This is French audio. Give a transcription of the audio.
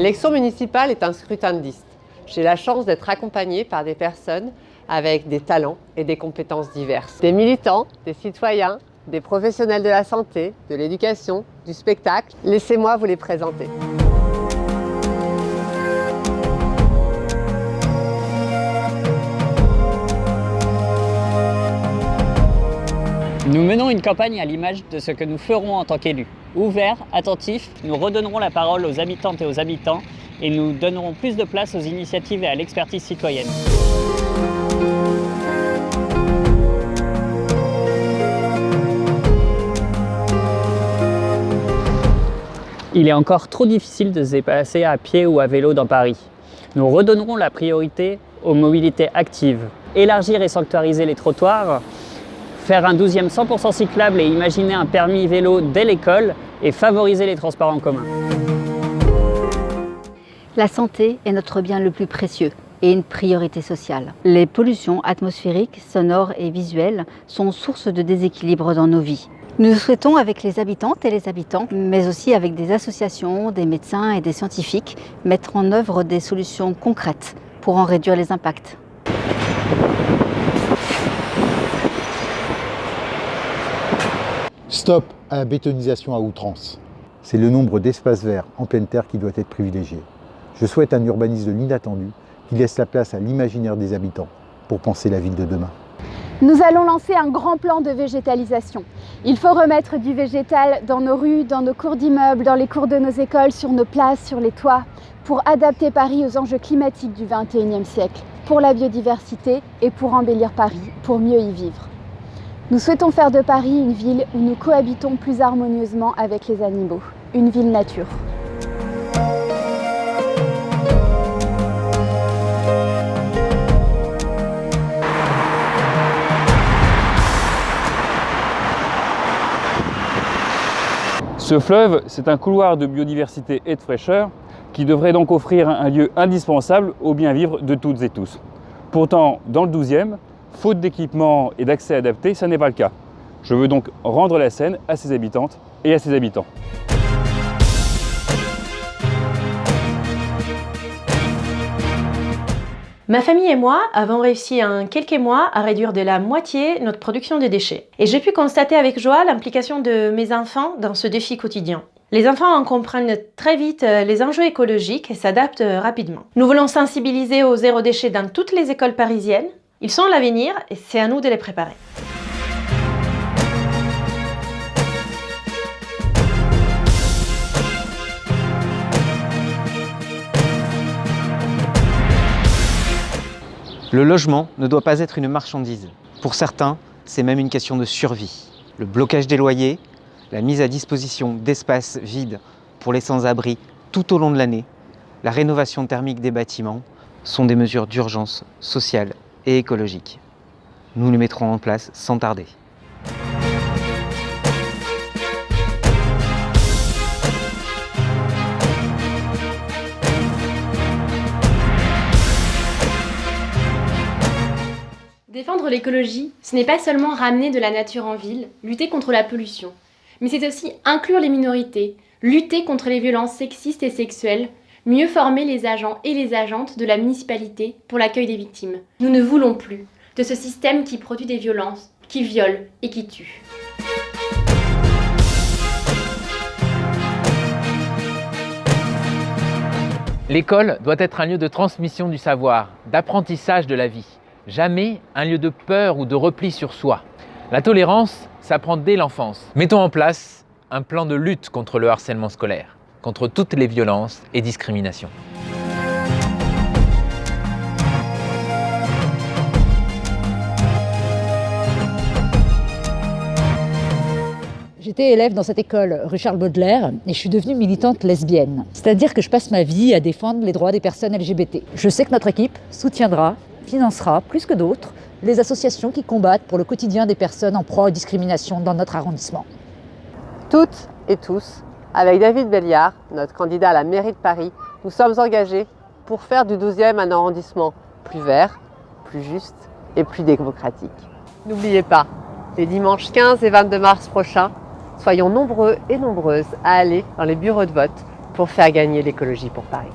L'élection municipale est un scrutin de liste. J'ai la chance d'être accompagnée par des personnes avec des talents et des compétences diverses. Des militants, des citoyens, des professionnels de la santé, de l'éducation, du spectacle. Laissez-moi vous les présenter. Nous menons une campagne à l'image de ce que nous ferons en tant qu'élus. Ouverts, attentifs, nous redonnerons la parole aux habitantes et aux habitants et nous donnerons plus de place aux initiatives et à l'expertise citoyenne. Il est encore trop difficile de se déplacer à pied ou à vélo dans Paris. Nous redonnerons la priorité aux mobilités actives. Élargir et sanctuariser les trottoirs, faire un 12e 100% cyclable et imaginer un permis vélo dès l'école et favoriser les transports en commun. La santé est notre bien le plus précieux et une priorité sociale. Les pollutions atmosphériques, sonores et visuelles sont source de déséquilibre dans nos vies. Nous souhaitons, avec les habitantes et les habitants, mais aussi avec des associations, des médecins et des scientifiques, mettre en œuvre des solutions concrètes pour en réduire les impacts. Stop à la bétonisation à outrance. C'est le nombre d'espaces verts en pleine terre qui doit être privilégié. Je souhaite un urbanisme de l'inattendu qui laisse la place à l'imaginaire des habitants pour penser la ville de demain. Nous allons lancer un grand plan de végétalisation. Il faut remettre du végétal dans nos rues, dans nos cours d'immeubles, dans les cours de nos écoles, sur nos places, sur les toits, pour adapter Paris aux enjeux climatiques du XXIe siècle, pour la biodiversité et pour embellir Paris, pour mieux y vivre. Nous souhaitons faire de Paris une ville où nous cohabitons plus harmonieusement avec les animaux, une ville nature. Ce fleuve, c'est un couloir de biodiversité et de fraîcheur qui devrait donc offrir un lieu indispensable au bien vivre de toutes et tous. Pourtant, dans le 12e, faute d'équipement et d'accès adapté, ça n'est pas le cas. Je veux donc rendre la Seine à ses habitantes et à ses habitants. Ma famille et moi avons réussi en quelques mois à réduire de la moitié notre production de déchets. Et j'ai pu constater avec joie l'implication de mes enfants dans ce défi quotidien. Les enfants en comprennent très vite les enjeux écologiques et s'adaptent rapidement. Nous voulons sensibiliser au zéro déchet dans toutes les écoles parisiennes. Ils sont l'avenir et c'est à nous de les préparer. Le logement ne doit pas être une marchandise. Pour certains, c'est même une question de survie. Le blocage des loyers, la mise à disposition d'espaces vides pour les sans-abri tout au long de l'année, la rénovation thermique des bâtiments sont des mesures d'urgence sociale et écologique. Nous les mettrons en place sans tarder. Défendre l'écologie, ce n'est pas seulement ramener de la nature en ville, lutter contre la pollution, mais c'est aussi inclure les minorités, lutter contre les violences sexistes et sexuelles, mieux former les agents et les agentes de la municipalité pour l'accueil des victimes. Nous ne voulons plus de ce système qui produit des violences, qui viole et qui tue. L'école doit être un lieu de transmission du savoir, d'apprentissage de la vie. Jamais un lieu de peur ou de repli sur soi. La tolérance s'apprend dès l'enfance. Mettons en place un plan de lutte contre le harcèlement scolaire, contre toutes les violences et discriminations. J'étais élève dans cette école rue Charles Baudelaire et je suis devenue militante lesbienne. C'est-à-dire que je passe ma vie à défendre les droits des personnes LGBT. Je sais que notre équipe soutiendra, financera, plus que d'autres, les associations qui combattent pour le quotidien des personnes en proie aux discriminations dans notre arrondissement. Toutes et tous, avec David Belliard, notre candidat à la mairie de Paris, nous sommes engagés pour faire du 12e un arrondissement plus vert, plus juste et plus démocratique. N'oubliez pas, les dimanches 15 et 22 mars prochains, soyons nombreux et nombreuses à aller dans les bureaux de vote pour faire gagner l'écologie pour Paris.